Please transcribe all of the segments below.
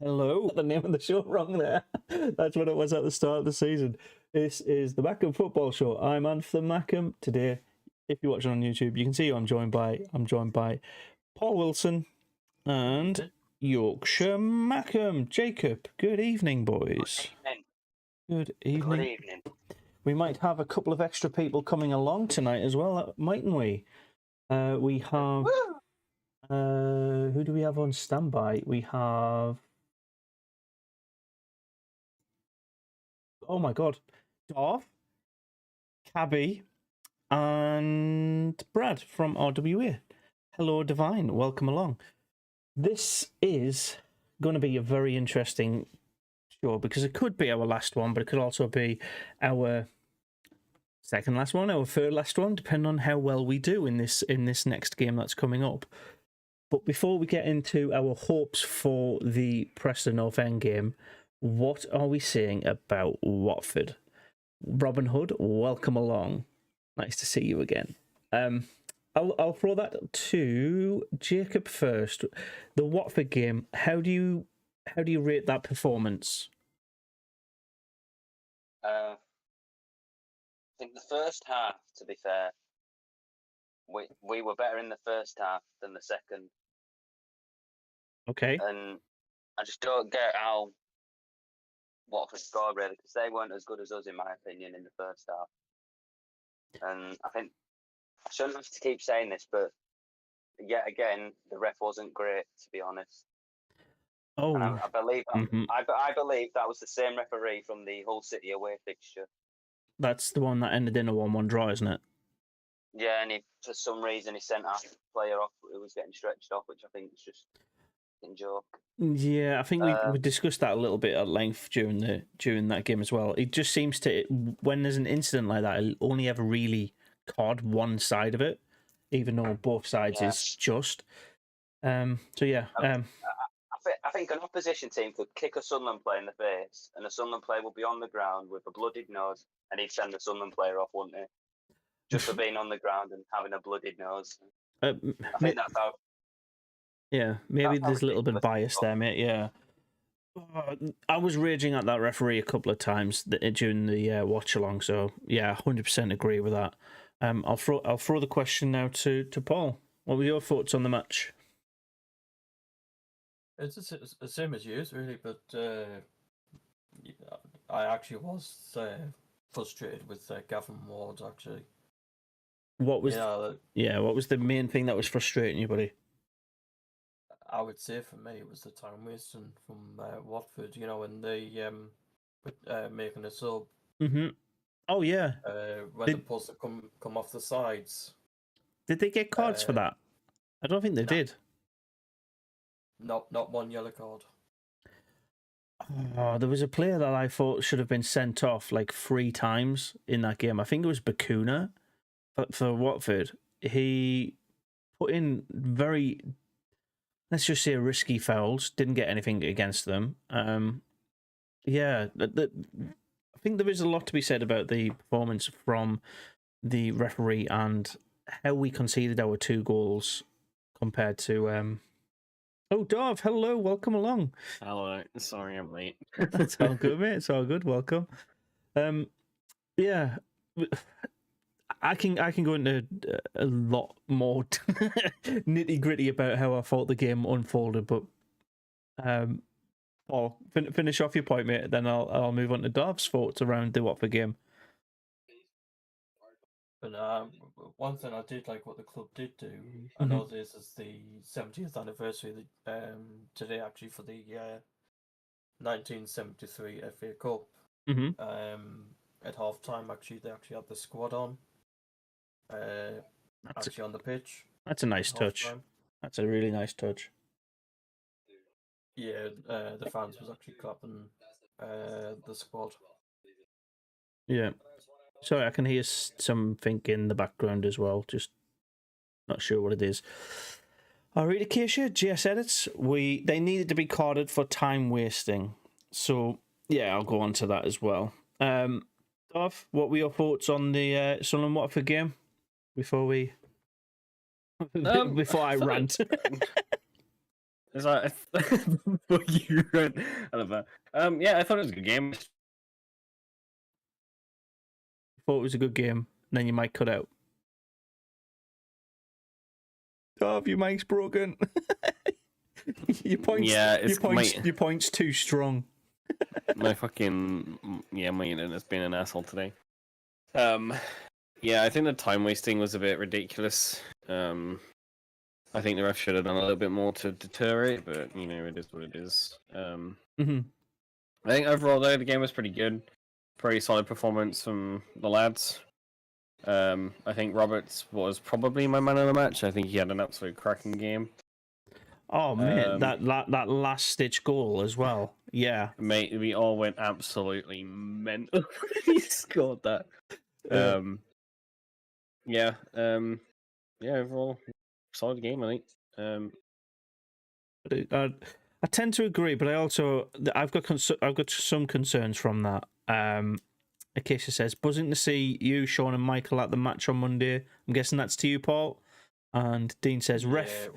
Hello. Got the name of the show wrong there. That's what it was at the start of the season. This is the Mackem Football Show. I'm Anthony Mackem. Today, if you're watching on YouTube, you can see who I'm joined by Paul Wilson and Yorkshire Mackem. Jacob, good evening, boys. Good evening. Good evening. We might have a couple of extra people coming along tonight as well, mightn't we? We have... who do we have on standby? We have... Oh my god. Darth, Cabby, and Brad from RWA. Hello, Divine. Welcome along. This is going to be a very interesting show because it could be our last one, but it could also be our second last one, our third last one, depending on how well we do in this next game that's coming up. But before we get into our hopes for the Preston North End game, what are we saying about Watford? Robin Hood, welcome along. Nice to see you again. I'll throw that to Jacob first. The Watford game, how do you rate that performance? I think the first half, to be fair, we were better in the first half than the second. Okay. And I just don't get how Watford scored, really, because they weren't as good as us, in my opinion, in the first half. And I think I shouldn't have to keep saying this, but yet again, the ref wasn't great, to be honest. Oh, and I believe I believe that was the same referee from the Hull City away fixture. That's the one that ended in a 1-1 draw, isn't it? Yeah, and for some reason he sent our player off who was getting stretched off, which I think is just a joke. Yeah, I think we discussed that a little bit at length during that game as well. It just seems to, when there's an incident like that, it only ever really caught one side of it, even though both sides is just. So yeah. I think an opposition team could kick a Sunderland player in the face, and the Sunderland player would be on the ground with a bloodied nose, and he'd send the Sunderland player off, wouldn't he? Just for being on the ground and having a bloodied nose. I think that's how. Yeah, maybe there's a little bit of bias there, mate. Yeah. I was raging at that referee a couple of times during the watch along, so yeah, 100% agree with that. I'll throw the question now to Paul. What were your thoughts on the match? It's the same as yours, really, but I actually was frustrated with Gavin Ward, actually. What was what was the main thing that was frustrating you, buddy? I would say for me it was the time wasting from Watford, when they making a sub. Mm-hmm. Oh yeah. When the posts come off the sides. Did they get cards for that? I don't think they did. Not one yellow card. Oh, there was a player that I thought should have been sent off like 3 times in that game. I think it was Bakuna for Watford. He put in very, let's just say, risky fouls. Didn't get anything against them. Yeah, I think there is a lot to be said about the performance from the referee and how we conceded our 2 goals compared to. Oh, Dov, hello, welcome along. Hello, sorry I'm late. It's all good, mate. It's all good. Welcome. Yeah, I can go into a lot more nitty gritty about how I thought the game unfolded, but Paul, finish off your point, mate. Then I'll move on to Dov's thoughts around the Watford game. But one thing I did like what the club did do. I know this is the 70th anniversary today, actually, for the 1973 FA Cup. At half time, actually, they actually had the squad on. On the pitch. That's a nice touch. Half-time. That's a really nice touch. Yeah, the fans was actually clapping the squad. Yeah. Sorry, I can hear something in the background as well. Just not sure what it is. I'll read Acacia, GS Edits. They needed to be carded for time wasting. So, yeah, I'll go on to that as well. Dov, what were your thoughts on the Sunderland Watford game before I rant? Is that what you read? I love that. Yeah, I thought it was a good game. Thought it was a good game. And then your mic cut out. Oh, your mic's broken. your points. Yeah, it's your points too strong. my fucking my internet's been an asshole today. Yeah, I think the time wasting was a bit ridiculous. I think the ref should have done a little bit more to deter it, but it is what it is. I think overall though the game was pretty good, pretty solid performance from the lads. I think Roberts was probably my man of the match. I think he had an absolute cracking game. Oh man, that last stitch goal as well. Yeah, mate, we all went absolutely mental when he scored that. Overall solid game, I think. I tend to agree, but I've got some concerns from that. Acacia says, buzzing to see you, Sean, and Michael at the match on Monday. I'm guessing that's to you, Paul. And Dean says, ref.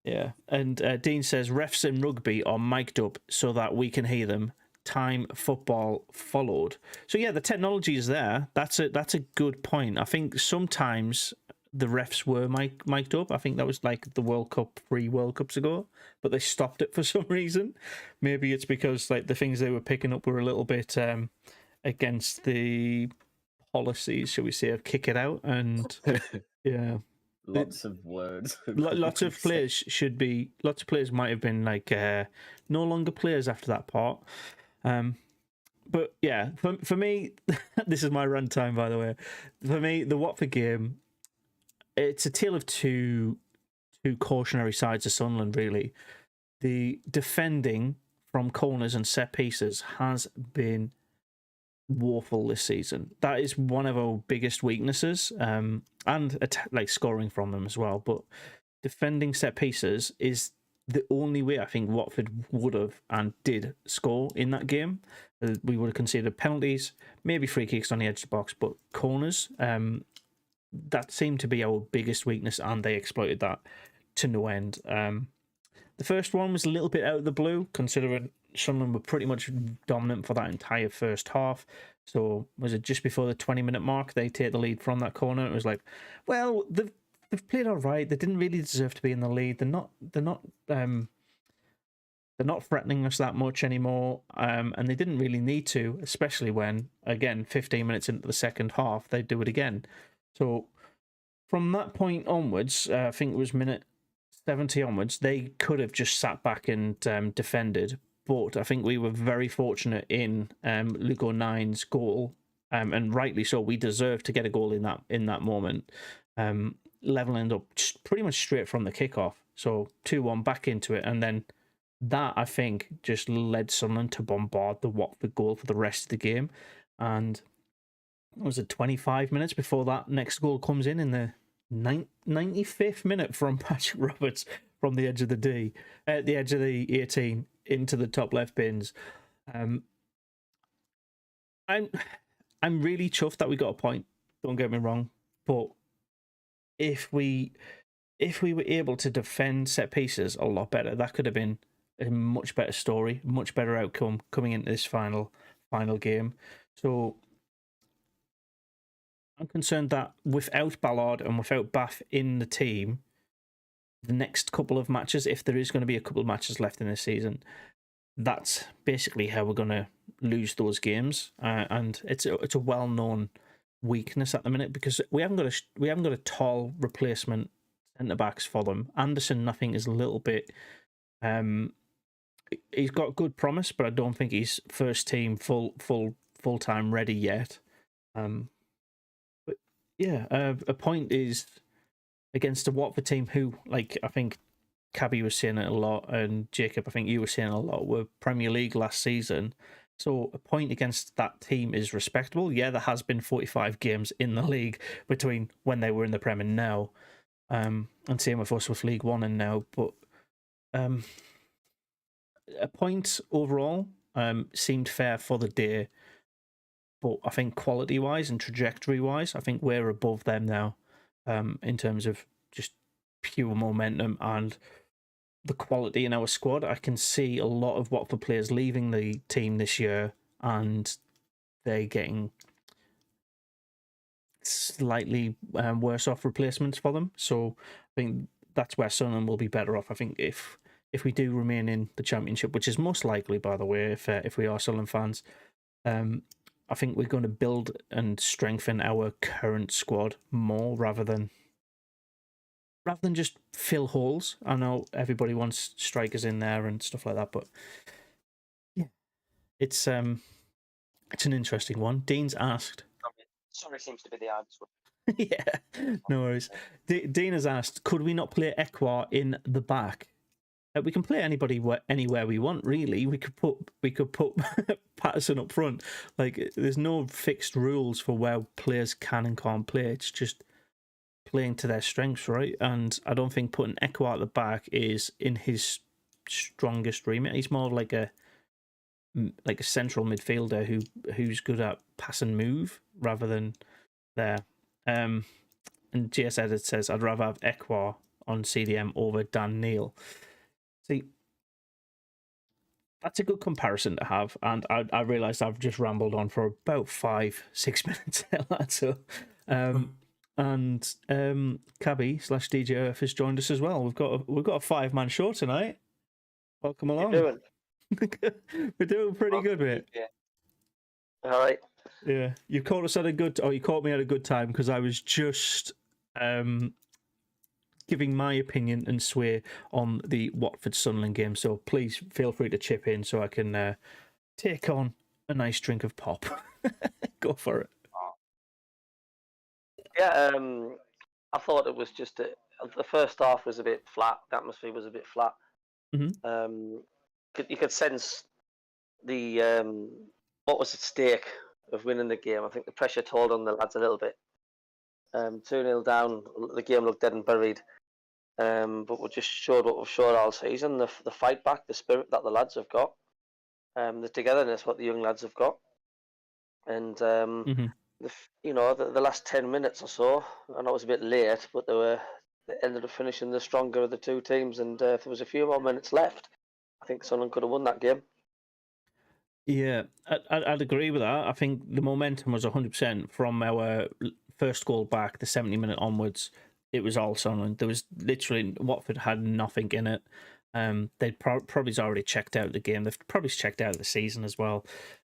Yeah, and Dean says, refs in rugby are mic'd up so that we can hear them. Time football followed. So yeah, the technology is there. That's a good point. I think sometimes the refs were mic'd up. I think that was like the World Cup 3 World Cups ago, but they stopped it for some reason. Maybe it's because like the things they were picking up were a little bit against the policies, shall we say, of kick it out. And yeah, lots of words. Lots of players might have been like no longer players after that part. But yeah, for me, this is my run time, by the way. For me, the Watford game, it's a tale of two cautionary sides of Sunderland, really. The defending from corners and set pieces has been woeful this season. That is one of our biggest weaknesses, and like scoring from them as well. But defending set pieces is the only way I think Watford would have and did score in that game. We would have conceded penalties, maybe free kicks on the edge of the box, but corners, that seemed to be our biggest weakness, and they exploited that to no end. The first one was a little bit out of the blue, considering Sunderland were pretty much dominant for that entire first half. So was it just before the 20-minute mark they take the lead from that corner? It was like, well, they've played all right. They didn't really deserve to be in the lead. They're not threatening us that much anymore, and they didn't really need to, especially when, again, 15 minutes into the second half, they do it again. So from that point onwards, I think it was minute 70 onwards, they could have just sat back and defended. But I think we were very fortunate in Luke O'Nine's goal, and rightly so. We deserved to get a goal in that moment, leveling up pretty much straight from the kickoff. So 2-1 back into it, and then that, I think, just led Sunderland to bombard the Watford goal for the rest of the game. And was it 25 minutes before that next goal comes in the 95th minute from Patrick Roberts from the edge of the edge of the 18 into the top left bins. I'm really chuffed that we got a point. Don't get me wrong, but if we were able to defend set pieces a lot better, that could have been a much better story, much better outcome coming into this final game. So I'm concerned that without Ballard and without Bath in the team, the next couple of matches, if there is going to be a couple of matches left in this season, that's basically how we're going to lose those games. And it's a well-known weakness at the minute, because we haven't got a tall replacement centre backs for them. Anderson, I think, is a little bit. He's got good promise, but I don't think he's first team full time ready yet. But yeah, a point is against a Watford team who, like, I think Cabby was saying it a lot, and Jacob, I think you were saying a lot, were Premier League last season. So a point against that team is respectable. Yeah, there has been 45 games in the league between when they were in the Prem and now. And same with us with League One and now. But a point overall seemed fair for the day. But I think quality-wise and trajectory-wise, I think we're above them now in terms of just pure momentum and the quality in our squad. I can see a lot of Watford players leaving the team this year, and they're getting slightly worse off replacements for them. So I think that's where Sunderland will be better off. I think if we do remain in the Championship, which is most likely, by the way, if we are Sunderland fans, I think we're going to build and strengthen our current squad more rather than just fill holes. I know everybody wants strikers in there and stuff like that, but yeah, it's an interesting one. Dean's asked. Sorry seems to be the answer. Yeah, no worries. Dean has asked, could we not play Ekwa in the back? We can play anybody anywhere we want, really. We could put Patterson up front. Like, there's no fixed rules for where players can and can't play. It's just playing to their strengths, right? And I don't think putting Ekwa at the back is in his strongest remit. He's more like a central midfielder who's good at pass and move rather than there. And GS Edit says, I'd rather have Ekwa on CDM over Dan Neil. See, that's a good comparison to have, and I realised I've just rambled on for about 5-6 minutes. So, and Cabby/DJ Earth has joined us as well. We've got a 5-man show tonight. Welcome along. How you doing? We're doing pretty good, mate. Yeah. All right. Yeah, you caught us at a good, or you caught me at a good time because I was just giving my opinion and sway on the Watford Sunderland game. So please feel free to chip in so I can take on a nice drink of pop. Go for it. Yeah, I thought it was just the first half was a bit flat. The atmosphere was a bit flat. Mm-hmm. You could sense the what was at stake of winning the game. I think the pressure told on the lads a little bit. 2-0 down, the game looked dead and buried. But we just showed what we've showed all season: the fight back, the spirit that the lads have got, the togetherness what the young lads have got, and Mm-hmm. the last 10 minutes or so. I know it was a bit late, but they ended up finishing the stronger of the two teams. And if there was a few more minutes left, I think Sunderland could have won that game. Yeah, I'd agree with that. I think the momentum was 100% from our first goal back, the 70-minute onwards. It was all Sunderland. There was literally, Watford had nothing in it. They'd probably already checked out of the game. They've probably checked out of the season as well.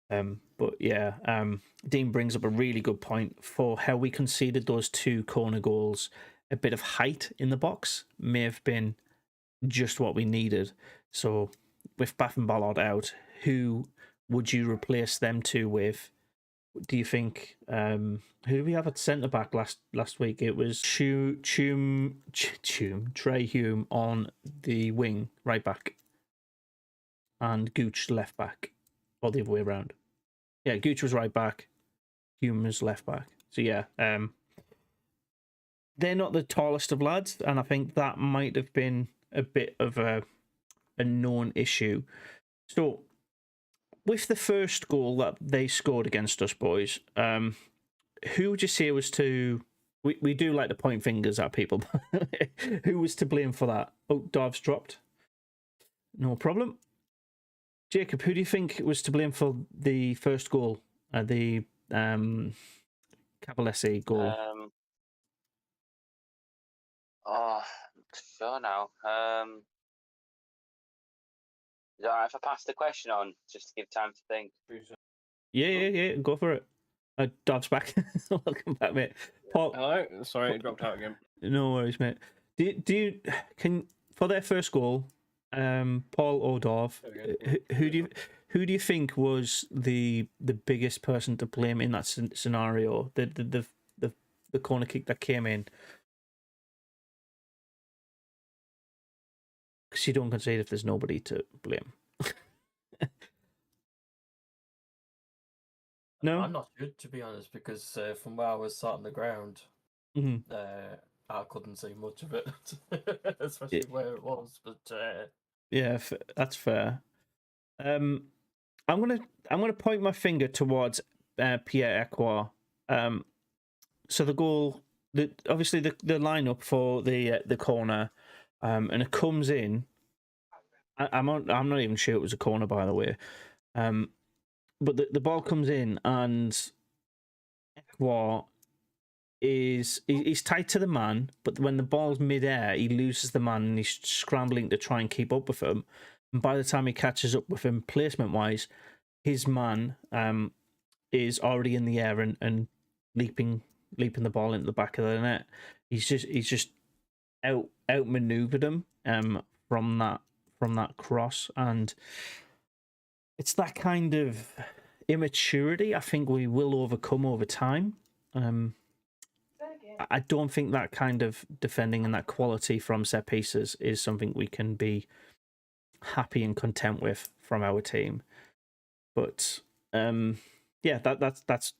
But yeah, Dean brings up a really good point for how we conceded those 2 corner goals. A bit of height in the box may have been just what we needed. So with Bath and Ballard out, who would you replace them 2 with? Do you think who did we have at centre back last week? It was Trey Hume on the wing, right back, and Gooch left back, or the other way around. Yeah, Gooch was right back, Hume was left back. So yeah, they're not the tallest of lads, and I think that might have been a bit of a known issue. So, with the first goal that they scored against us, boys, who would you say was to... We do like to point fingers at people. Who was to blame for that? Oh, Darv's dropped. No problem. Jacob, who do you think was to blame for the first goal? The Cavalesi goal? Sure now. Is it alright if I pass the question on, just to give time to think? Yeah, go for it. Dod's back. Welcome back, mate. Paul. Hello. Sorry, it dropped out again. No worries, mate. Do you for their first goal, Paul or Dorf, who do you think was the biggest person to blame in that scenario? The corner kick that came in. Because you don't concede if there's nobody to blame. No, I'm not sure, to be honest, because from where I was sat on the ground, I couldn't see much of it, especially where it was. But yeah, that's fair. I'm gonna point my finger towards Pierre Ekwa. So the goal, obviously the lineup for the corner, and it comes in I'm not even sure it was a corner, by the way. But the ball comes in and Ekwa he's tight to the man, but when the ball's mid-air, he loses the man and he's scrambling to try and keep up with him. And by the time he catches up with him, placement-wise, his man is already in the air and leaping the ball into the back of the net. He's just outmaneuvered him from that cross, and it's that kind of immaturity I think we will overcome over time. I don't think that kind of defending and that quality from set pieces is something we can be happy and content with from our team. But yeah, that's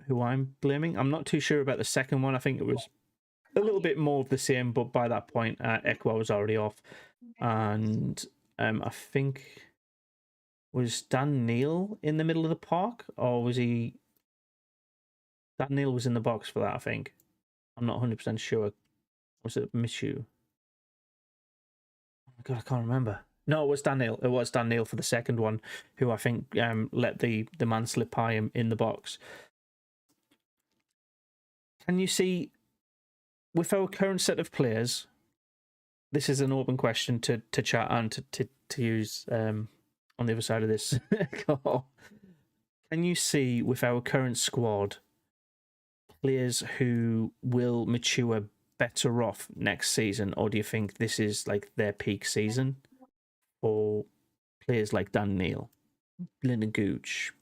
who I'm blaming. I'm not too sure about the second one. I think it was a little bit more of the same, but by that point, Ekwa was already off, and I think was Dan Neil in the middle of the park, or was he? Dan Neil was in the box for that, I think. I'm not 100% sure. Was it Michu? Oh my god, I can't remember. No, it was Dan Neil. It was Dan Neil for the second one, who I think let the man slip by him in the box. Can you see, with our current set of players, this is an open question to chat and to use on the other side of this call. Can you see, with our current squad, players who will mature better off next season, or do you think this is like their peak season for players like Dan Neil, Lyndon Gooch,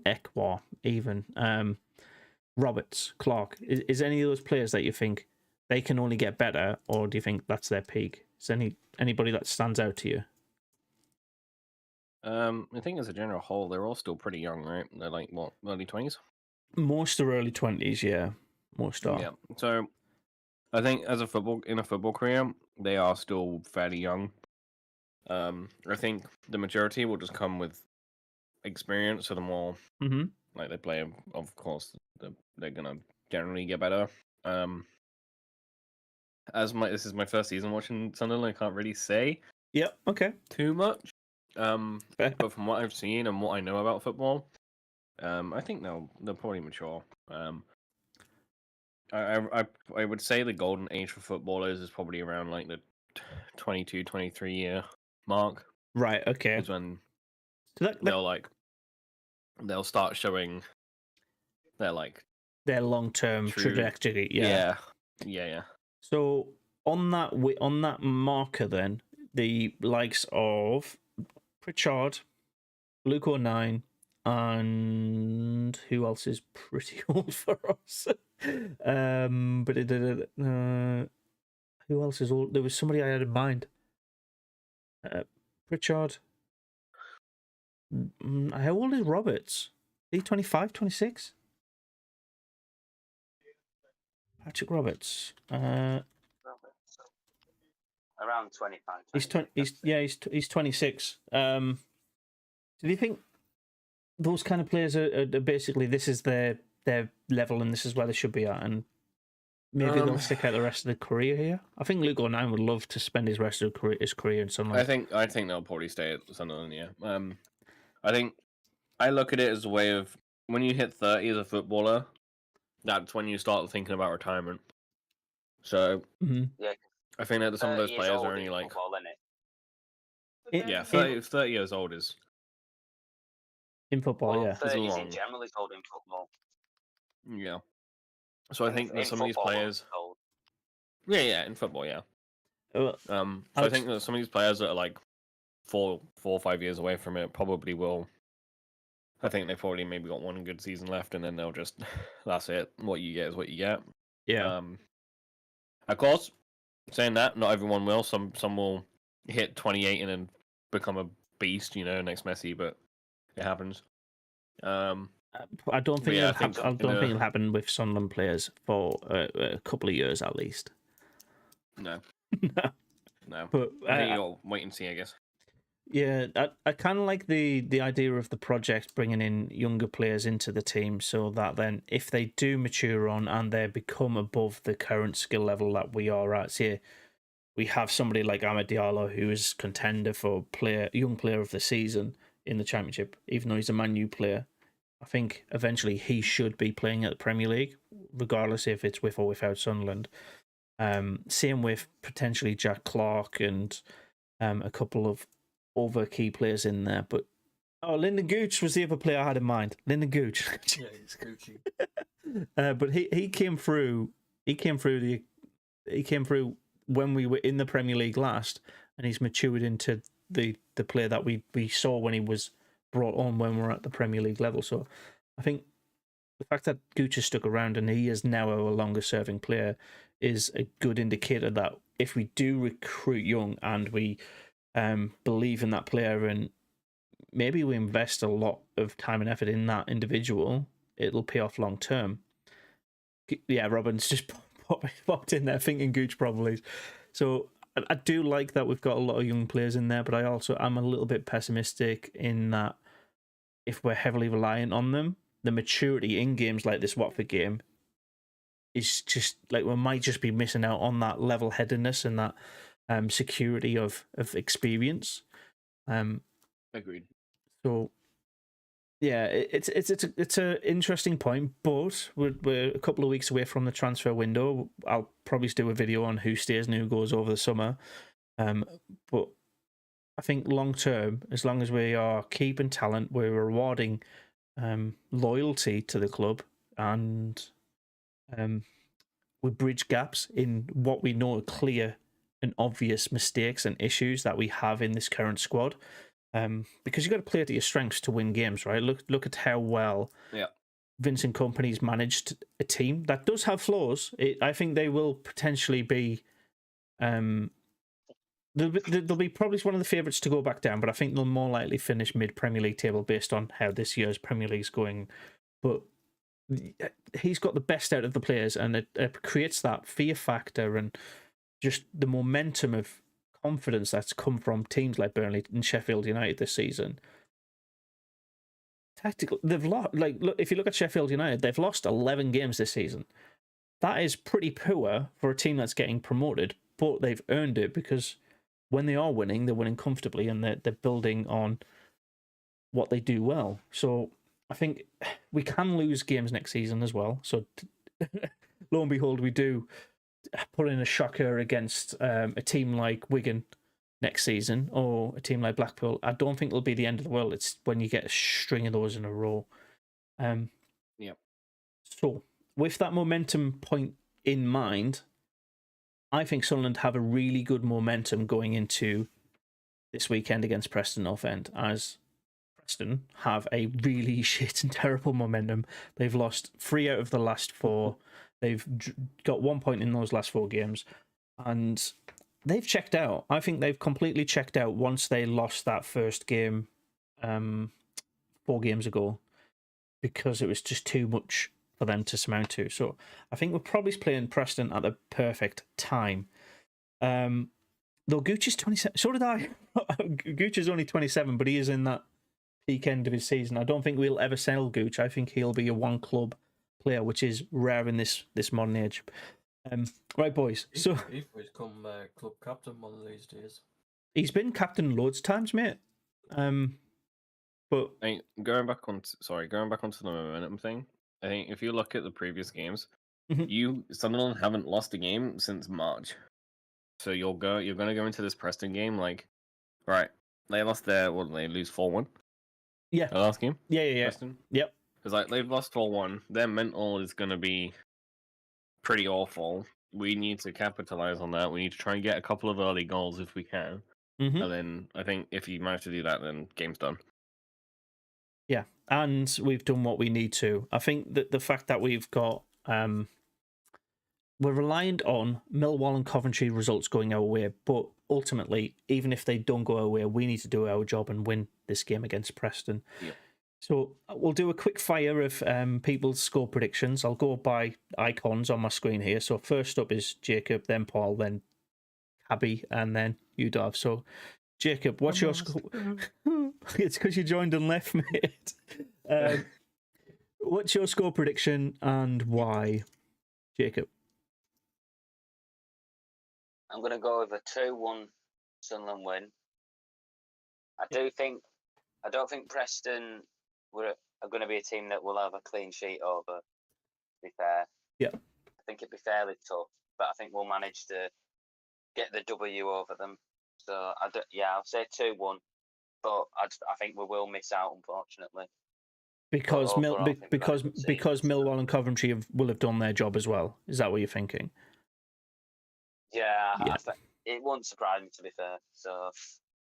Ekwa, even Roberts, Clark? Is any of those players that you think they can only get better, or do you think that's their peak? Is anybody that stands out to you? I think as a general whole, they're all still pretty young, right? They're like, what, early 20s? Most are early 20s, yeah. Most are. Yeah. So I think in a football career, they are still fairly young. I think the majority will just come with experience. So the more like they play, of course, they're gonna generally get better. This is my first season watching Sunderland, I can't really say too much. But from what I've seen and what I know about football, I think they'll probably mature. I would say the golden age for footballers is probably around like the 22, 23 year mark. Right. Okay. Is when they'll start showing their long-term trajectory. Yeah. So on that marker, then the likes of Pritchard, Luke O'Nien, and who else is pretty old for us? Who else is old? There was somebody I had in mind. Pritchard. How old is Roberts? Is he 25, 26? Patrick Roberts. Around 25. He's 26. Do you think those kind of players are basically, this is their level and this is where they should be at, and maybe they'll stick out the rest of their career here? I think Luke O'Nien would love to spend his rest of his career in Sunderland. I think they'll probably stay at Sunderland. Yeah. I think I look at it as a way of, when you hit 30 as a footballer, that's when you start thinking about retirement. So yeah, I think that some of those players are only like football, 30 years old is in football. Well, 30s in general is old in football. Yeah. So I think that some of these players. Yeah, in football, yeah. So I think that some of these players that are like 4 or 5 years away from it probably will. I think they've probably maybe got one good season left, and then they'll just, that's it. What you get is what you get. Yeah. Of course, saying that, not everyone will. Some will hit 28 and then become a beast, next Messi, but it happens. I don't think it'll happen with Sunderland players for a couple of years at least. No. No. But I think you'll wait and see, I guess. Yeah, I kind of like the idea of the project bringing in younger players into the team, so that then if they do mature on and they become above the current skill level that we are at, say we have somebody like Amad Diallo, who is contender for young player of the season in the Championship, even though he's a Man U player. I think eventually he should be playing at the Premier League, regardless if it's with or without Sunderland. Same with potentially Jack Clark and a couple of other key players in there. But Lyndon Gooch was the other player I had in mind. Lyndon Gooch. Yeah, he's Gucci. But he came through. He came through when we were in the Premier League last, and he's matured into the player that we saw when he was brought on when we were at the Premier League level. So I think the fact that Gooch has stuck around and he is now our longest serving player is a good indicator that if we do recruit young and we believe in that player and maybe we invest a lot of time and effort in that individual, it'll pay off long term. Yeah, Robin's just popped in there thinking Gooch probably. So I do like that we've got a lot of young players in there, but I'm a little bit pessimistic in that if we're heavily reliant on them, the maturity in games like this Watford game is just like we might just be missing out on that level-headedness and that security of experience. Agreed. So yeah, it's an interesting point, but we're a couple of weeks away from the transfer window. I'll probably do a video on who stays and who goes over the summer. But I think long term, as long as we are keeping talent, we're rewarding loyalty to the club, and we bridge gaps in what we know are clear and obvious mistakes and issues that we have in this current squad. Because you've got to play to your strengths to win games, right? Look at how well Vincent Kompany's managed a team that does have flaws. I think they will potentially be they'll be probably one of the favourites to go back down, but I think they'll more likely finish mid-Premier League table based on how this year's Premier League's going. But he's got the best out of the players, and it creates that fear factor and just the momentum of confidence that's come from teams like Burnley and Sheffield United this season. Tactical, they've lost. Look, if you look at Sheffield United, they've lost 11 games this season. That is pretty poor for a team that's getting promoted, but they've earned it because when they are winning, they're winning comfortably and they're building on what they do well. So I think we can lose games next season as well. So lo and behold, we do put in a shocker against a team like Wigan next season or a team like Blackpool. I don't think it'll be the end of the world. It's when you get a string of those in a row. So with that momentum point in mind, I think Sunderland have a really good momentum going into this weekend against Preston North End, as Preston have a really shit and terrible momentum. They've lost 3 out of the last 4. They've got 1 point in those last 4 games, and they've checked out. I think they've completely checked out once they lost that first game 4 games ago, because it was just too much for them to surmount to. So I think we're probably playing Preston at the perfect time. Though Gooch is 27, so did I. Gooch is only 27, but he is in that peak end of his season. I don't think we'll ever sell Gooch. I think he'll be a one club player, which is rare in this modern age. Right, boys. So he's become club captain one of these days. He's been captain loads of times, mate. But I mean, going back onto the momentum thing. I think if you look at the previous games, Sunderland haven't lost a game since March. So you're going to go into this Preston game like, right? They lost their they lose 4-1. Yeah, the last game. Yeah. Preston. Yep. Because they've lost 4-1. Their mental is going to be pretty awful. We need to capitalize on that. We need to try and get a couple of early goals if we can. And then I think if you manage to do that, then game's done. Yeah, and we've done what we need to. I think that the fact that we've got, we're reliant on Millwall and Coventry results going our way, but ultimately, even if they don't go our way, we need to do our job and win this game against Preston. Yep. So we'll do a quick fire of people's score predictions. I'll go by icons on my screen here. So first up is Jacob, then Paul, then Cabby, and then you, Dav. So Jacob, what's your score? It's because you joined and left, mate. What's your score prediction and why, Jacob? I'm going to go with a 2-1 Sunderland win. I don't think Preston are going to be a team that will have a clean sheet over, to be fair. Yeah. I think it'd be fairly tough, but I think we'll manage to get the W over them. So, I'll say 2-1, but I think we will miss out, unfortunately. Because Millwall and Coventry will have done their job as well. Is that what you're thinking? Yeah. It won't surprise me, to be fair. So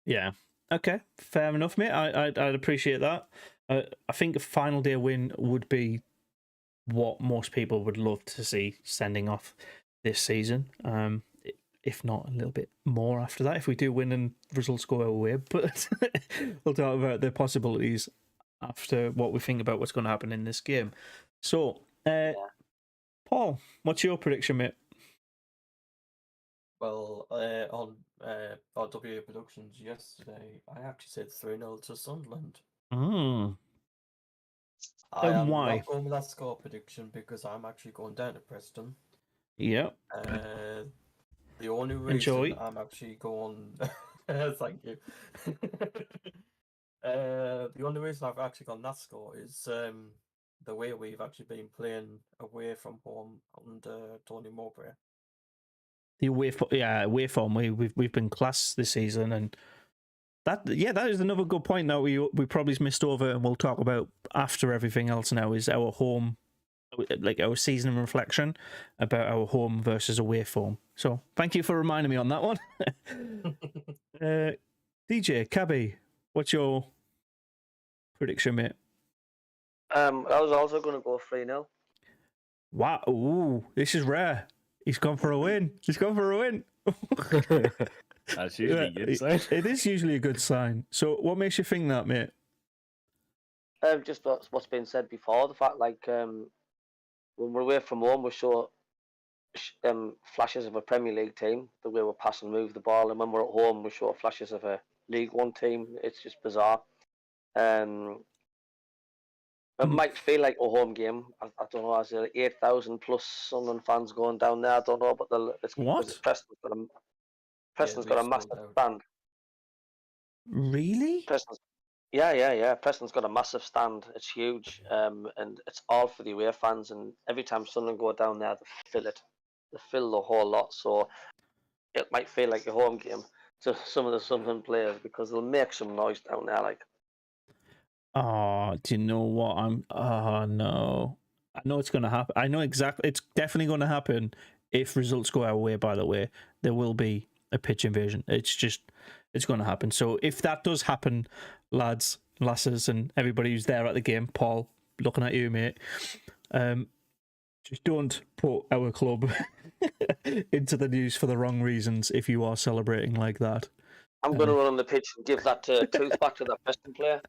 yeah, okay, fair enough, mate. I'd appreciate that. I think a final day win would be what most people would love to see sending off this season. If not a little bit more after that, if we do win and results go our way. But we'll talk about the possibilities after what we think about what's going to happen in this game. So, Paul, what's your prediction, mate? Well, on RWA Productions yesterday, I actually said 3-0 to Sunderland. Mm. I am why? not going with that score prediction because I'm actually going down to Preston. Yeah. The only reason I'm actually going... Thank you. The only reason I've actually gone that score is the way we've actually been playing away from home under Tony Mowbray. The away form. We've been class this season, and that is another good point that we probably missed over, and we'll talk about after everything else. Now is our home, like our season reflection about our home versus away form. So thank you for reminding me on that one. DJ Cabby, what's your prediction, mate? I was also going to go 3-0. Wow, ooh, this is rare. He's gone for a win. That's usually a good sign. It is usually a good sign. So what makes you think that, mate? Just what's been said before. The fact, like, when we're away from home, we show flashes of a Premier League team, the way we pass and move the ball. And when we're at home, we show flashes of a League One team. It's just bizarre. It might feel like a home game. I don't know. Is there 8,000 plus Sunderland fans going down there? I don't know, but what? Preston's got a massive stand. Really? Preston's got a massive stand. It's huge, and it's all for the away fans. And every time Sunderland go down there, they fill it. They fill the whole lot. So it might feel like a home game to some of the Sunderland players because they'll make some noise down there, like. Oh, do you know what? Oh, no. I know it's going to happen. I know exactly. It's definitely going to happen if results go our way, by the way. There will be a pitch invasion. It's going to happen. So if that does happen, lads, lasses, and everybody who's there at the game, Paul, looking at you, mate, just don't put our club into the news for the wrong reasons if you are celebrating like that. I'm going to run on the pitch and give that tooth back to that Preston player.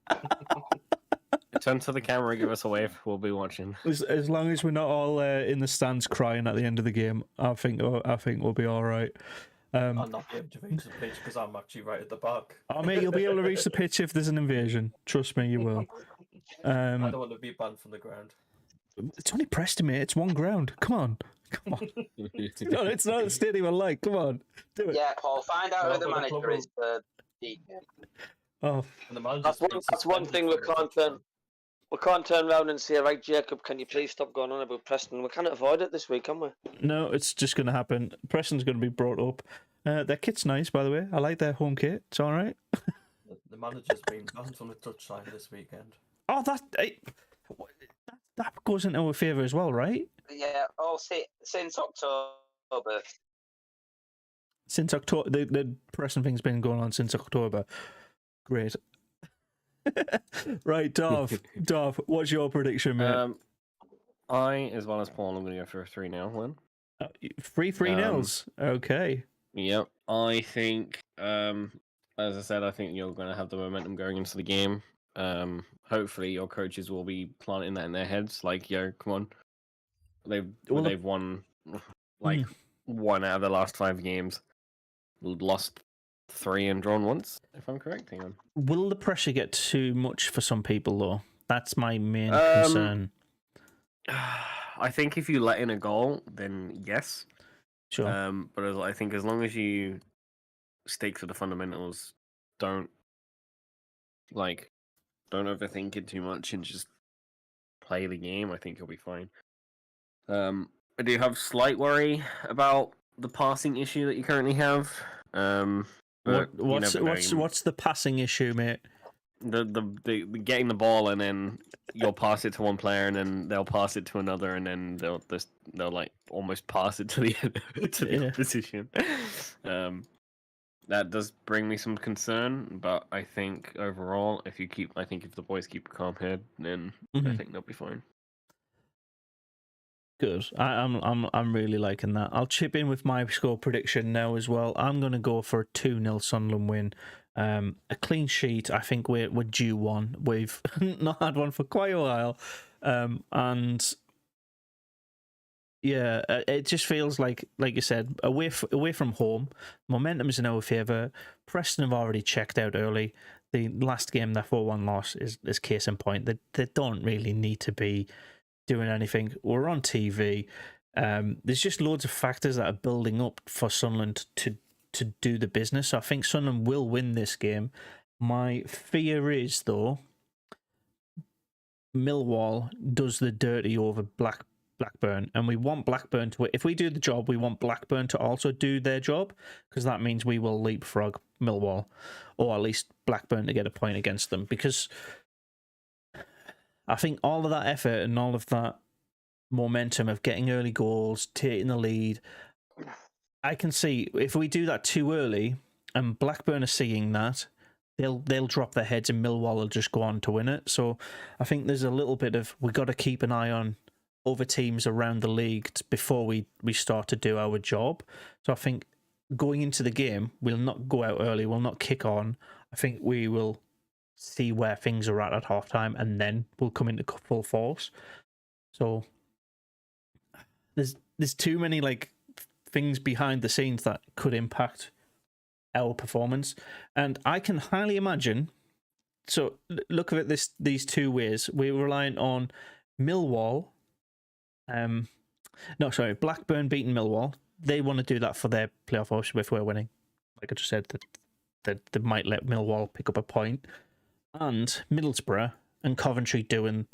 Turn to the camera and give us a wave. We'll be watching. As long as we're not all in the stands crying at the end of the game, I think we'll be all right. I'll not be able to reach the pitch because I'm actually right at the back. Oh, mate, you'll be able to reach the pitch if there's an invasion. Trust me, you will. I don't want to be banned from the ground. It's only Preston, mate. It's one ground. Come on. No, it's not a stadium I like. Come on, do it. Yeah, Paul, find out who the manager is for the Oh, that's one thing we can't turn. We can't turn around and say, right, Jacob, can you please stop going on about Preston? We can't avoid it this week, can we? No, it's just going to happen. Preston's going to be brought up. Their kit's nice, by the way. I like their home kit. It's all right. The manager's been banned from the touchline this weekend. Oh, that goes into our favour as well, right? Yeah, since October. Since October, the Preston thing's been going on since October. Great. Right, Darv, what's your prediction, mate? I, as well as Paul, I'm going to go for a 3-0 win. 3-0. Okay. Yep. I think, as I said, I think you're going to have the momentum going into the game. Hopefully your coaches will be planting that in their heads. Like, yo, come on. They've won like 1 out of the last 5 games. Lost 3 and drawn once, if I'm correct. Hang on. Will the pressure get too much for some people, though? That's my main concern. I think if you let in a goal, then yes. Sure. But I think as long as you stick to the fundamentals, don't overthink it too much and just play the game, I think you'll be fine. I do have slight worry about the passing issue that you currently have. But What's the passing issue, mate? The getting the ball and then you'll pass it to one player and then they'll pass it to another and then they'll like almost pass it to the opposition. That does bring me some concern, but I think overall, if the boys keep a calm head, then I think they'll be fine. Good. I'm really liking that. I'll chip in with my score prediction now as well. I'm going to go for a 2-0 Sunderland win. A clean sheet. I think we're due one. We've not had one for quite a while, and yeah, it just feels like you said, away from home, momentum is in our favour. Preston have already checked out early. The last game, their 4-1 loss, is case in point. They don't really need to be doing anything. We're on TV. There's just loads of factors that are building up for Sunderland to do the business. So I think Sunderland will win this game. My fear is, though, Millwall does the dirty over Blackburn, and we want Blackburn to. If we do the job, we want Blackburn to also do their job, because that means we will leapfrog Millwall, or at least Blackburn, to get a point against them. Because I think all of that effort and all of that momentum of getting early goals, taking the lead, I can see if we do that too early and Blackburn are seeing that, they'll drop their heads and Millwall will just go on to win it. So I think there's a little bit of, we got to keep an eye on other teams around the league before we start to do our job. So I think going into the game, we'll not go out early, we'll not kick on. I think we will see where things are at halftime, and then we'll come into full force. So there's too many things behind the scenes that could impact our performance, and I can highly imagine. So look at it these two ways. We're reliant on Millwall. Blackburn beating Millwall. They want to do that for their playoff hopes if we're winning. Like I just said, that they might let Millwall pick up a point. And Middlesbrough and Coventry doing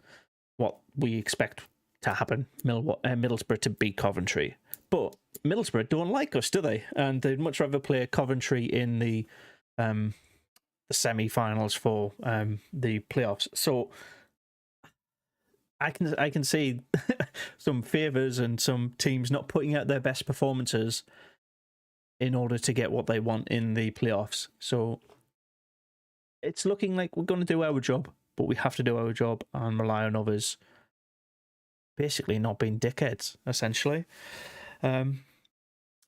what we expect to happen. Middlesbrough to beat Coventry. But Middlesbrough don't like us, do they? And they'd much rather play Coventry in the semi-finals for the playoffs. So I can see some favours and some teams not putting out their best performances in order to get what they want in the playoffs. So it's looking like we're going to do our job, but we have to do our job and rely on others basically not being dickheads, essentially.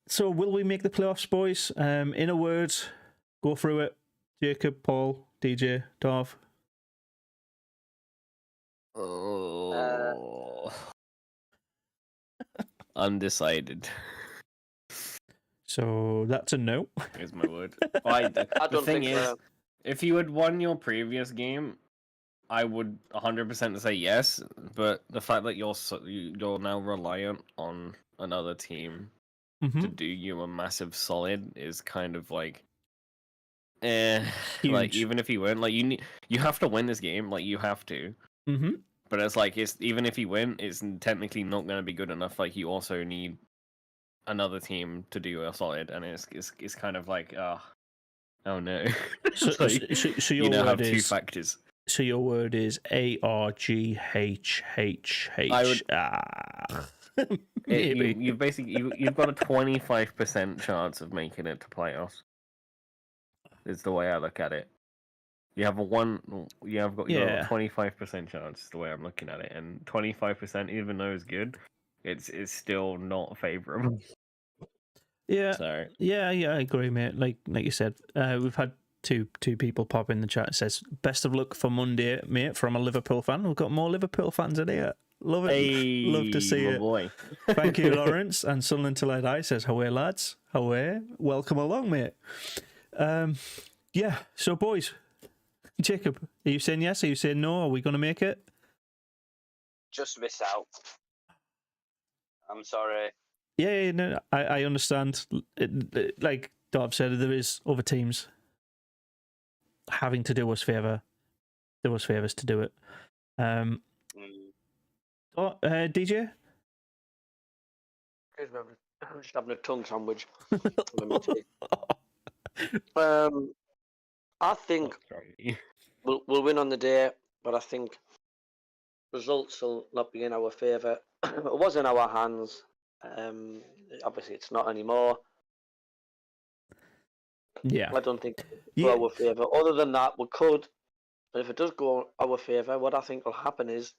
So will we make the playoffs, boys? In a word, go through it. Jacob, Paul, DJ, Darv. Undecided. So that's a no. Here's my word. The thing is, if you had won your previous game, I would 100% say yes. But the fact that you're now reliant on another team to do you a massive solid is kind of like, Huge. Like even if you win, like you have to win this game, like you have to. But it's like even if you win, it's technically not going to be good enough. Like you also need another team to do you a solid, and it's kind of like oh no. So your word have is, two factors. So your word is ARGHHH. You've basically you've got a 25% chance of making it to playoffs. Is the way I look at it. You have a 25% chance. Is the way I'm looking at it, and 25%, even though it's good, it's still not favorable. Yeah. Sorry. Yeah, I agree, mate. Like you said, we've had two people pop in the chat. It says, "Best of luck for Monday, mate." From a Liverpool fan. We've got more Liverpool fans in here. Love it. Hey, love to see it. Boy. Thank you, Lawrence. And Sunderland Till I Die says, "Away, lads. Away. Welcome along, mate." Yeah. So, boys, Jacob, are you saying yes? Are you saying no? Are we going to make it? Just miss out. I'm sorry. Yeah, no, I understand. Like Darb said, there is other teams having to do us favours to do it. DJ? I'm just having a tongue sandwich. I think we'll win on the day, but I think results will not be in our favour. It was in our hands. Obviously, it's not anymore. Yeah. I don't think it's our favour. Other than that, we could. But if it does go our favour, what I think will happen is,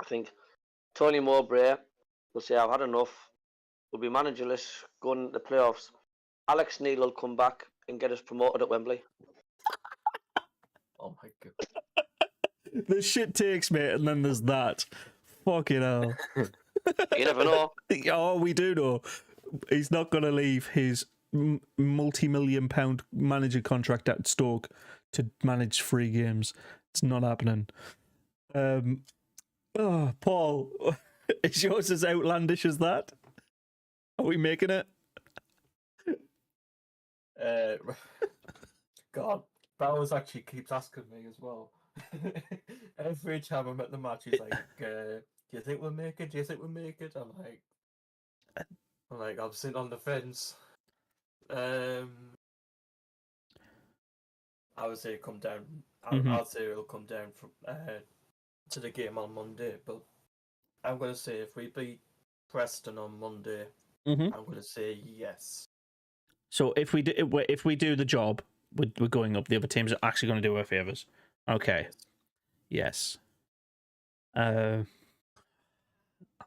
I think Tony Mowbray will say, I've had enough. We'll be managerless going into the playoffs. Alex Neil will come back and get us promoted at Wembley. Oh my god. There's shit takes, mate, and then there's that. Fucking hell. You never know. Oh, we do know. He's not going to leave his multi-million-pound manager contract at Stoke to manage 3 games. It's not happening. Paul, is yours as outlandish as that? Are we making it? God, Bowers actually keeps asking me as well. Every time I'm at the match, he's like, do you think we'll make it? Do you think we'll make it? I'm like, I'm sitting on the fence. I would say come down. I'd say it'll come down from to the game on Monday, but I'm going to say if we beat Preston on Monday, I'm going to say yes. So if we do the job, we're going up. The other teams are actually going to do our favours. Okay. Yes. At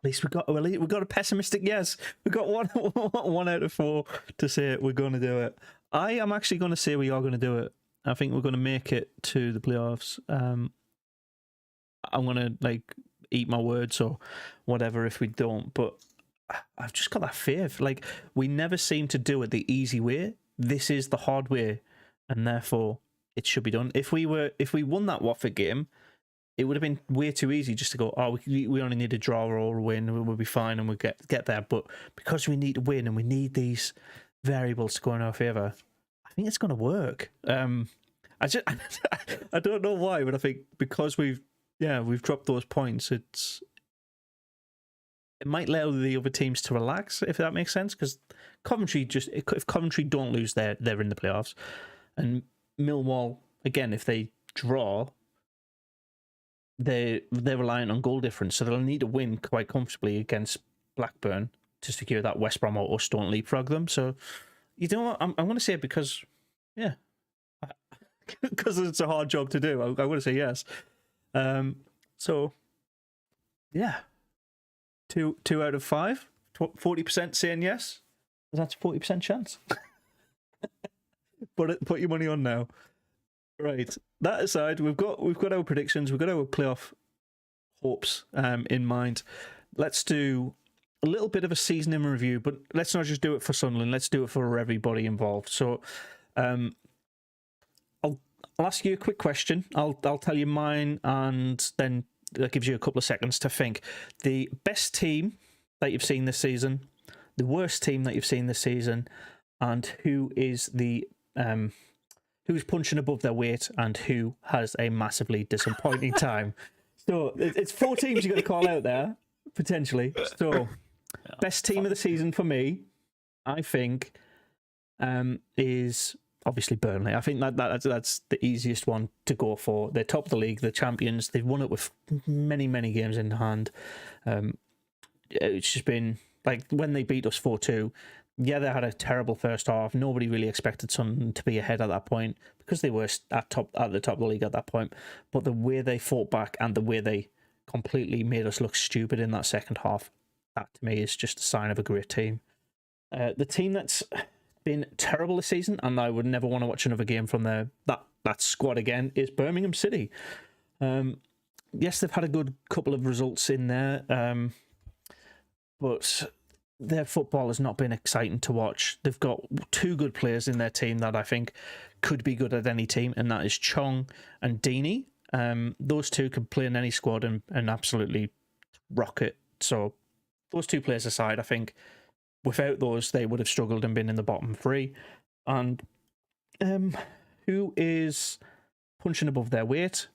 least we got a pessimistic yes. We got one out of 4 to say we're going to do it. I am actually going to say we are going to do it. I think we're going to make it to the playoffs. I'm going to eat my words or whatever if we don't. But I've just got that fear. We never seem to do it the easy way. This is the hard way, and therefore it should be done. If we won that Watford game, it would have been way too easy just to go, we only need a draw or a win, we'll be fine and we'll get there. But because we need to win and we need these variables to go in our favour, I think it's going to work. I don't know why, but I think because we've dropped those points, it might allow the other teams to relax, if that makes sense. Because if Coventry don't lose, they're in the playoffs, and Millwall again, if they draw, they're reliant on goal difference, so they'll need to win quite comfortably against Blackburn to secure that West Brom or don't leapfrog them. So you know what? I'm going to say it because it's a hard job to do. I want to say yes. So yeah, 2 out of 5, 40% saying yes. That's a 40% chance. Put your money on now. Right. That aside, we've got our predictions. We've got our playoff hopes in mind. Let's do a little bit of a season in review, but let's not just do it for Sunderland. Let's do it for everybody involved. So, I'll ask you a quick question. I'll tell you mine, and then that gives you a couple of seconds to think. The best team that you've seen this season, the worst team that you've seen this season, and who is the who's punching above their weight and who has a massively disappointing time. So it's 4 teams you've got to call out there, potentially. So best team of the season for me, I think, is obviously Burnley. I think that's the easiest one to go for. They're top of the league, they're champions. They've won it with many, many games in hand. It's just been like when they beat us 4-2, yeah, they had a terrible first half. Nobody really expected Sunderland to be ahead at that point because they were at the top of the league at that point. But the way they fought back and the way they completely made us look stupid in that second half, that to me is just a sign of a great team. The team that's been terrible this season, and I would never want to watch another game from that squad again, is Birmingham City. Yes, they've had a good couple of results in there, but their football has not been exciting to watch. They've got 2 good players in their team that I think could be good at any team, and that is Chong and Deeney. Those 2 can play in any squad and absolutely rock it. So those 2 players aside, I think without those, they would have struggled and been in the bottom three. And who is punching above their weight?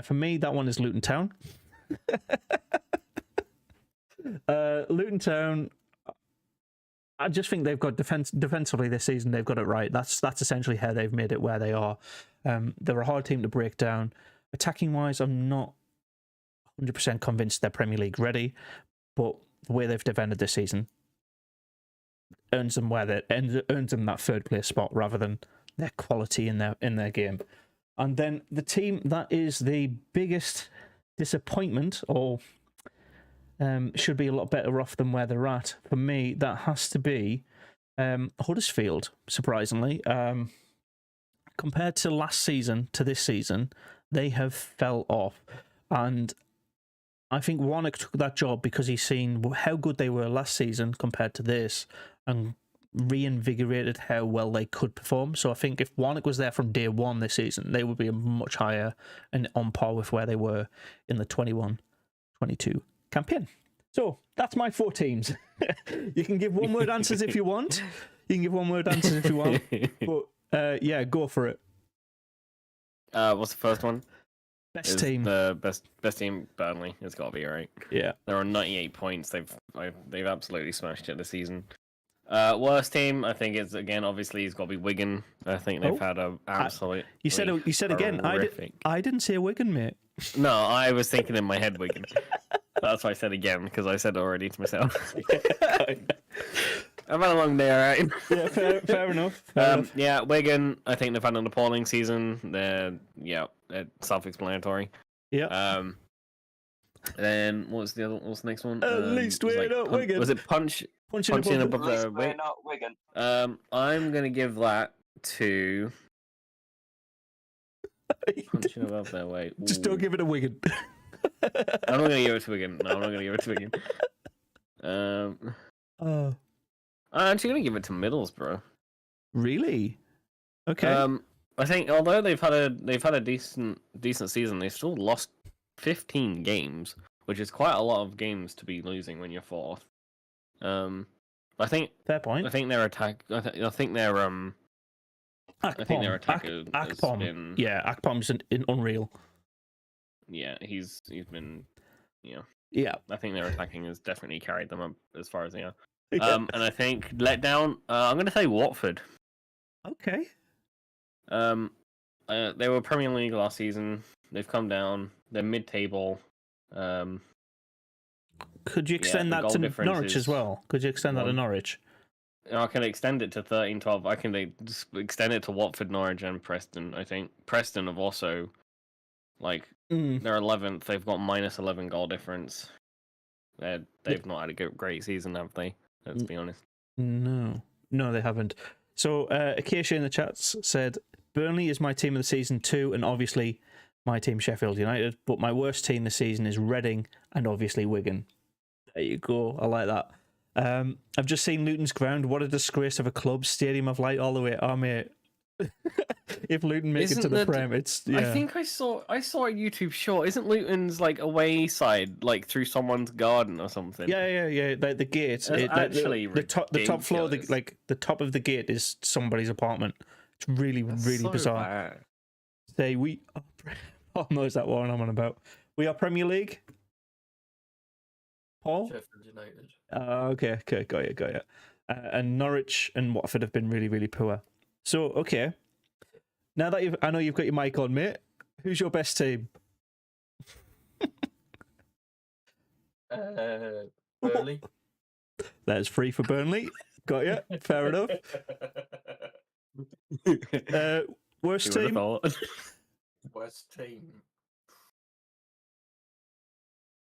For me, that one is Luton Town. Luton Town, I just think they've got defensively this season. They've got it right. That's essentially how they've made it where they are. They're a hard team to break down. Attacking wise, I'm not 100% convinced they're Premier League ready, but the way they've defended this season earns them that third place spot rather than their quality in their game. And then the team that is the biggest disappointment, or should be a lot better off than where they're at, for me, that has to be Huddersfield, surprisingly. Compared to last season to this season, they have fell off. And I think Warnock took that job because he's seen how good they were last season compared to this and reinvigorated how well they could perform. So I think if Warnock was there from day one this season, they would be much higher and on par with where they were in the 21-22 campaign. So that's my 4 teams. You can give one-word answers if you want. But yeah, go for it. What's the first one? Best team. The best team, Burnley. It's got to be, right? Yeah. They're on 98 points. They've absolutely smashed it this season. Worst team, I think it's again obviously it's got to be Wigan. I think they've had a absolute. You said again. I didn't say Wigan, mate. No, I was thinking in my head Wigan. That's why I said again because I said it already to myself. I've had a long day, alright. Yeah, fair enough. Yeah, Wigan. I think they've had an appalling season. They're self-explanatory. Yeah. Then what's the next one? At least we're not Wigan. Was it punching above their weight? Not Wigan. I'm gonna give that to punching above their weight. Just don't give it a Wigan. I'm not gonna give it to Wigan. No, I'm not gonna give it to Wigan. I'm actually gonna give it to Middlesbrough. Really? Okay. I think although they've had a decent season, they've still lost 15 games, which is quite a lot of games to be losing when you're fourth. I think fair point. I think their attack. I think their Akpom. I think their attack has been. Yeah, Akpom's unreal. Yeah, he's been. Yeah. I think their attacking has definitely carried them up as far as they are. And I think letdown. I'm going to say Watford. Okay. They were Premier League last season. They've come down. They're mid-table. Could you extend that to Norwich as well? Could you extend that to Norwich? I can extend it to 13-12. I can just extend it to Watford, Norwich, and Preston. I think Preston have also, they're 11th. They've got minus 11 goal difference. They've not had a great season, have they? Let's be honest. No, they haven't. So Acacia in the chats said, Burnley is my team of the season too, and obviously my team Sheffield United, but my worst team this season is Reading and obviously Wigan. There you go. I like that. I've just seen Luton's ground. What a disgrace of a club. Stadium of Light all the way. Oh, mate. If Luton make it to the Prem, it's... Yeah. I think I saw a YouTube short. Isn't Luton's away side through someone's garden or something? Yeah. The gate. The top floor, the top of the gate is somebody's apartment. It's really so bizarre. Bad. Say we... Oh, no, is that what I'm on about? We are Premier League? Paul? Sheffield United. Okay, got you. And Norwich and Watford have been really, really poor. So, okay. Now that I know you've got your mic on, mate, who's your best team? Burnley. That's 3 for Burnley. Got you. Fair enough. Worst team? Worst team.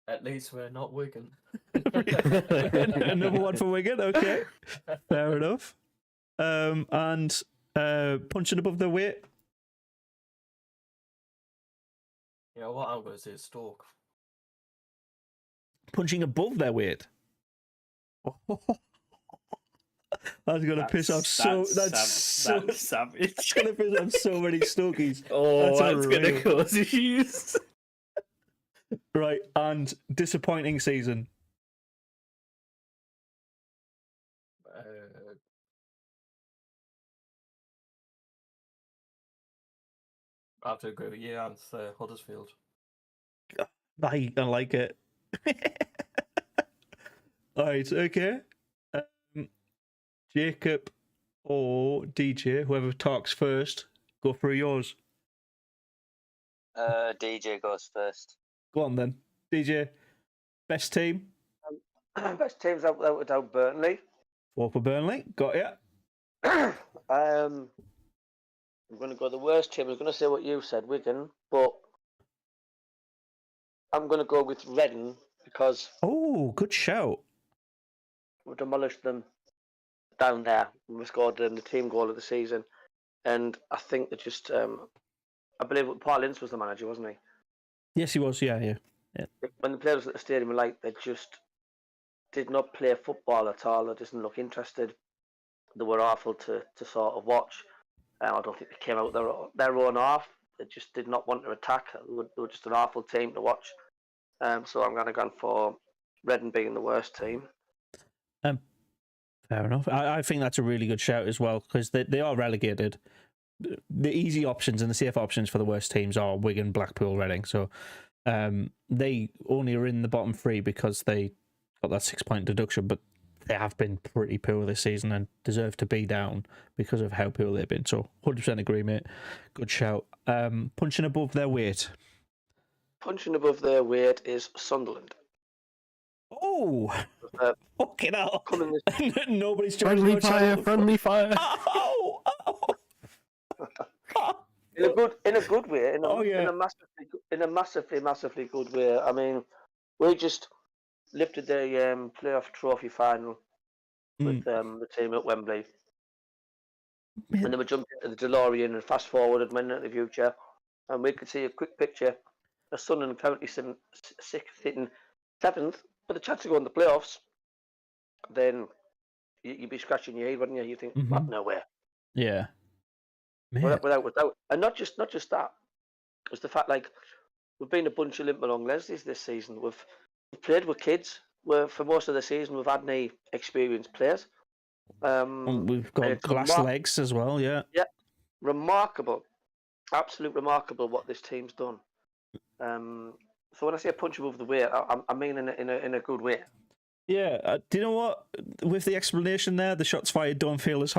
At least we're not Wigan. Another one for Wigan. Okay, fair enough. And punching above their weight. Yeah, what I'm going to say is Stoke. Punching above their weight. That's gonna piss off so. That's savage. It's gonna piss off so many Stokies. Oh, that's gonna cause issues. Right, and disappointing season. I have to agree with you, and Huddersfield. I like it. All right, okay. Jacob or DJ, whoever talks first, go for yours. DJ goes first. Go on then, DJ. Best team. Best teams out without Burnley. Four for Burnley. Got ya. I'm going to go the worst team. I was going to say what you said, Wigan, but I'm going to go with Reading because Oh, good shout. we demolished them down there. We scored the team goal of the season, and I think they just. I believe Paul Ince was the manager, wasn't he? Yes, he was. Yeah. When the players at the stadium, they just did not play football at all. They didn't look interested. They were awful to sort of watch. I don't think they came out their own half. They just did not want to attack. They were just an awful team to watch. So I'm going to go for Reading being the worst team. Fair enough. I think that's a really good shout as well because they are relegated. The easy options and the safe options for the worst teams are Wigan, Blackpool, Reading. So they only are in the bottom three because they got that 6-point deduction, but they have been pretty poor this season and deserve to be down because of how poor they've been. So 100% agree, mate. Good shout. Punching above their weight. Punching above their weight is Sunderland. Oh, fucking hell. Nobody's trying Friendly to fire, friendly fire. Oh. In a good way. In a massively good way. I mean, we just lifted the playoff trophy final with the team at Wembley. And then we jumped into the DeLorean and fast forwarded went into the future. And we could see a quick picture of Sunderland currently sitting 7th with a chance to go in the playoffs. Then you'd be scratching your head, wouldn't you? You think, nowhere. Yeah. Without, and not just that. It's the fact we've been a bunch of limp along Leslie's this season. We've played with kids. For most of the season, we've had any experienced players. We've got glass legs as well. Yeah. Yeah. Remarkable, absolute remarkable what this team's done. So when I say a punch above the weight, I mean in a good way. Yeah. Do you know what? With the explanation there, the shots fired don't feel as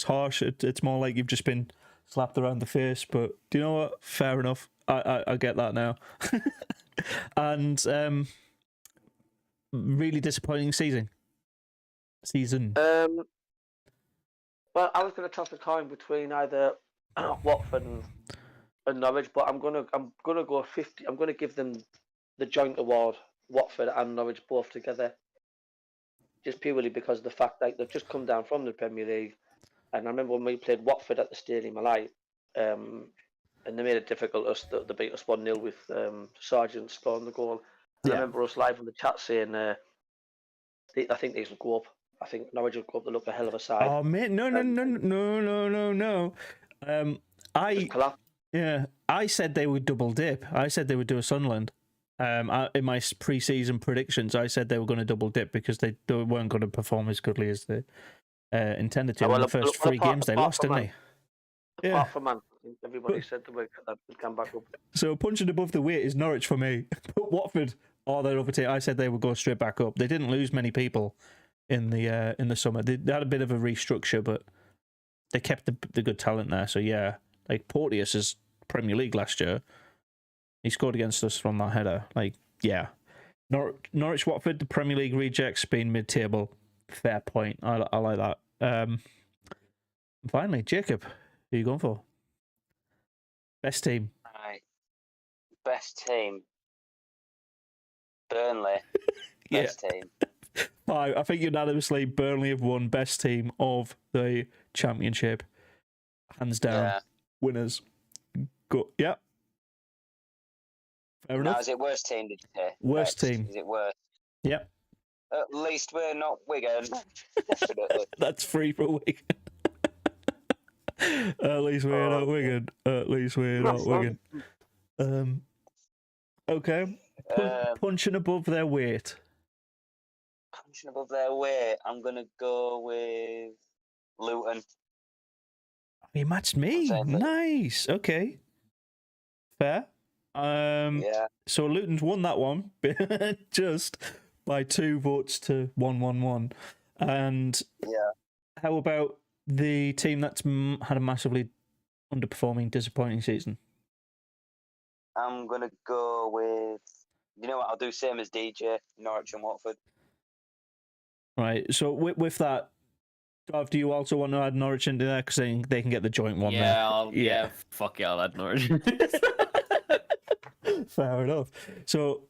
harsh. It's more like you've just been slapped around the face. But do you know what? Fair enough. I get that now. And really disappointing season. Well, I was going to toss a coin between either Watford and Norwich, but I'm gonna go 50. I'm gonna give them the joint award, Watford and Norwich both together, just purely because of the fact that they've just come down from the Premier League. And I remember when we played Watford at the Stadium Alive, and they made it difficult us. They beat us 1-0 with Sargent scoring the goal. And I remember us live on the chat saying, I think these will go up. I think Norwich will go up. They look a hell of a side. Oh mate, no. I said they would double dip. I said they would do a Sunderland. In my pre-season predictions, I said they were going to double dip because they weren't going to perform as goodly as they intended to. In the first 3 games they lost, didn't they? Apart from Man, everybody said they would come back up. So punching above the weight is Norwich for me. But Watford are their other team. I said they would go straight back up. They didn't lose many people in the summer. They had a bit of a restructure, but they kept the good talent there. So yeah, like Porteous is Premier League last year. He scored against us from that header. Norwich, Watford, the Premier League rejects, being mid-table. Fair point. I like that. And finally, Jacob, who are you going for? Best team. Right. Best team. Burnley. Best team. I think unanimously Burnley have won best team of the championship. Hands down. Yeah. Winners. Go. Yeah. Fair enough. Now, is it worst team, did you say? Worst team. Is it worst? Yep. At least we're not Wigan. Definitely. That's free for Wigan. At least we're not Wigan. At least we're not Wigan. Okay. Punching above their weight. Punching above their weight. I'm going to go with Luton. You matched me. Nice. Okay. Fair. Yeah. So Luton's won that one just by 2 votes to 1-1-1. And Yeah. how about the team that's had a massively underperforming, disappointing season? I'm gonna go with. You know what? I'll do same as DJ, Norwich and Watford. Right. So with that, Gav, do you also want to add Norwich into there because they can get the joint one there? Yeah, fuck yeah, I'll add Norwich. Fair enough. So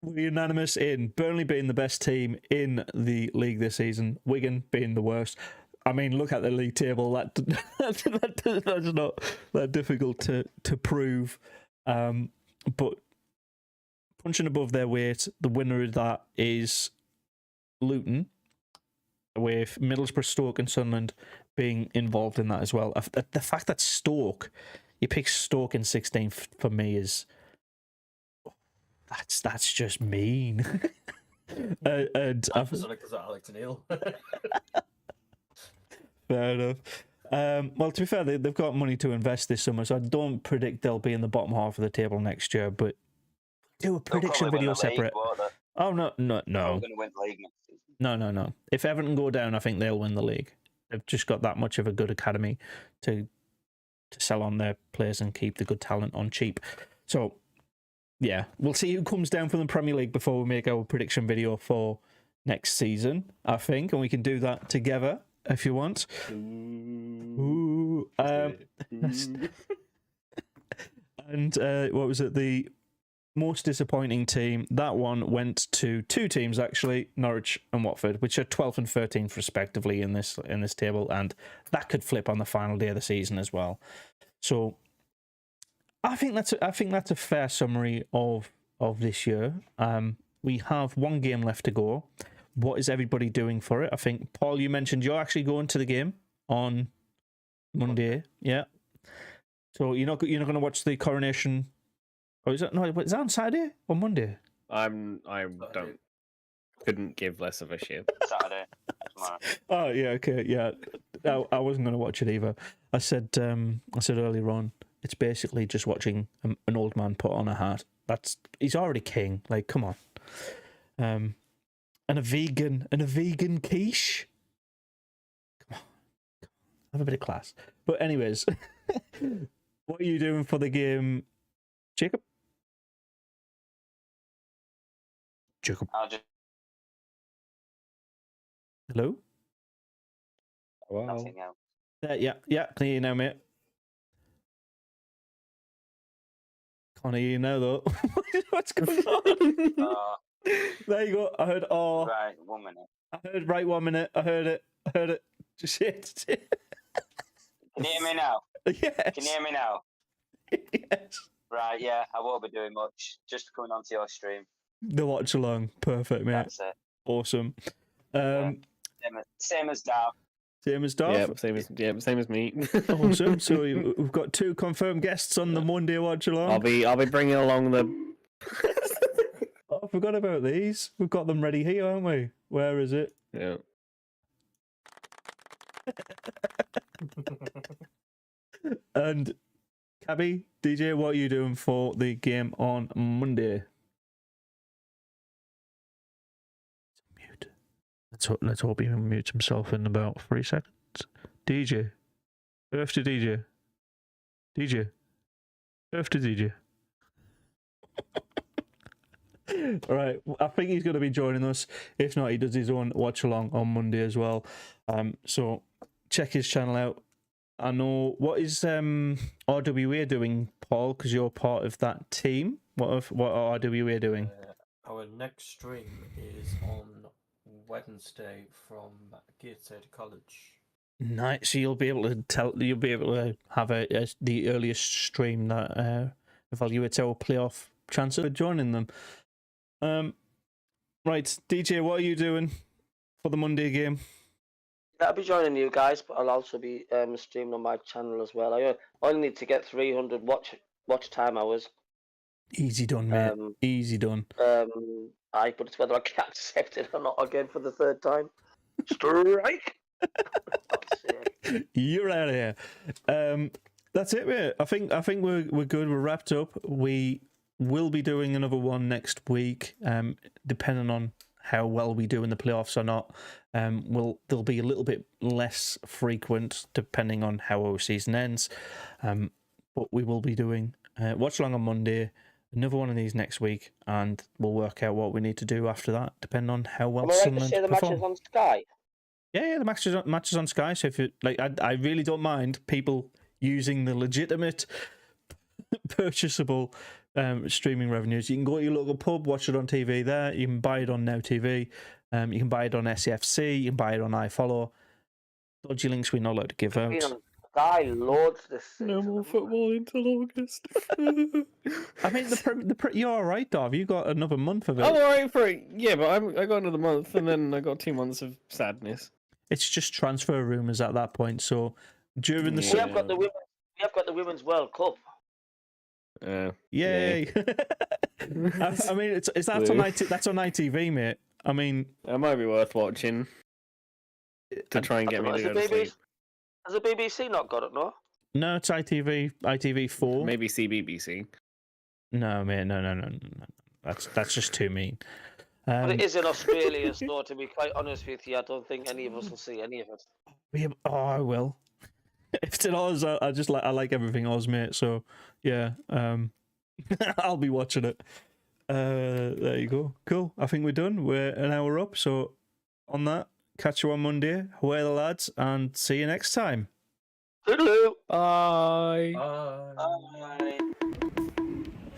we're unanimous in Burnley being the best team in the league this season, Wigan being the worst. I mean, look at the league table. That's not that difficult to prove. But punching above their weight, the winner of that is Luton, with Middlesbrough, Stoke, and Sunderland being involved in that as well. The fact that you pick Stoke in 16th for me is that's just mean. And because I like to kneel. Fair enough. Well, to be fair, they've got money to invest this summer, so I don't predict they'll be in the bottom half of the table next year. But do a prediction video separate. Oh no! They're going to win the league next season. No. If Everton go down, I think they'll win the league. They've just got that much of a good academy to sell on their players and keep the good talent on cheap. So, yeah, we'll see who comes down from the Premier League before we make our prediction video for next season, I think, and we can do that together if you want. Ooh. And what was it? The most disappointing team, that one went to 2 teams actually, Norwich and Watford, which are 12th and 13th respectively in this table, and that could flip on the final day of the season as well. So I think that's a fair summary of this year. We have 1 game left to go. What is everybody doing for it? I think, Paul, you mentioned you're actually going to the game on Monday. Yeah. So you're not going to watch the coronation. Oh, is that on Saturday or Monday? Couldn't give less of a shit. Saturday. Oh yeah, okay, yeah. I wasn't going to watch it either. I said earlier on, it's basically just watching an old man put on a hat. He's already king. Like, come on. And a vegan quiche. Come on, have a bit of class. But anyways, what are you doing for the game, Jacob? I'll just. Hello? Wow. Nothing else. Yeah, can you hear you now, mate? Can't hear you now, though. What's going on? There you go. I heard, Right, 1 minute. I heard, right, 1 minute. I heard it. Shit. Can you hear me now? Yes. Can you hear me now? Yes. Right, yeah, I won't be doing much. Just coming onto your stream. The watch along. Perfect, mate. That's it. Awesome. Same as Dav. Same as Darth? Yeah, same as me. Awesome. So we've got 2 confirmed guests on the Monday watch along. I'll be bringing along the. Oh, I forgot about these. We've got them ready here, haven't we? Where is it? Yeah. And Cabby, DJ, what are you doing for the game on Monday? Mute. Let's hope he mutes himself in about 3 seconds. DJ. After DJ. DJ. After DJ. All right, I think he's going to be joining us. If not, he does his own watch along on Monday as well. So check his channel out. I know, what is RWA doing, Paul? Because you're part of that team. What are RWA doing? Our next stream is on Wednesday from Gateshead College. Nice. So you'll be able to have the earliest stream that evaluates our playoff chances of joining them. Right, DJ, what are you doing for the Monday game? I'll be joining you guys, but I'll also be streaming on my channel as well. I only need to get 300 watch time hours. Easy done, mate. Easy done. But it's whether I can accept it or not again for the 3rd time. Strike. You're out of here. That's it, mate. I think we're good. We're wrapped up. We will be doing another one next week, depending on how well we do in the playoffs or not. They'll be a little bit less frequent depending on how our season ends. But we will be doing watch along on Monday, another one of these next week, and we'll work out what we need to do after that, depending on how well Am I right to Sunderland say the perform. match is on Sky? Yeah, the matches on Sky. So if you like, I really don't mind people using the legitimate purchasable streaming revenues. You can go to your local pub, watch it on TV there. You can buy it on Now TV. You can buy it on SCFC. You can buy it on iFollow. Dodgy links we're not allowed to give out. Been on Sky loads this season. No more football until August. I mean, you're all right, Dov. You got another month of it. I'm alright for it. Yeah, but I got another month, and then I got 2 months of sadness. It's just transfer rumours at that point. So during the We have got the Women's World Cup. yay! I mean, that's on ITV, mate. I mean, it might be worth watching to try and get me to go to sleep. Has the BBC not got it, no? No, it's ITV4. Maybe CBBC. No, mate, no. That's just too mean. But it is in Australia, so to be quite honest with you, I don't think any of us will see any of it. I will. If it's in Oz, I like everything Oz, mate. So yeah, I'll be watching it. There you go. Cool. I think we're done. We're an hour up. So on that, catch you on Monday. Away the lads, and see you next time. Toodaloo. Bye. Bye.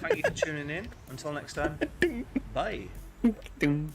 Thank you for tuning in. Until next time. Bye. Ding.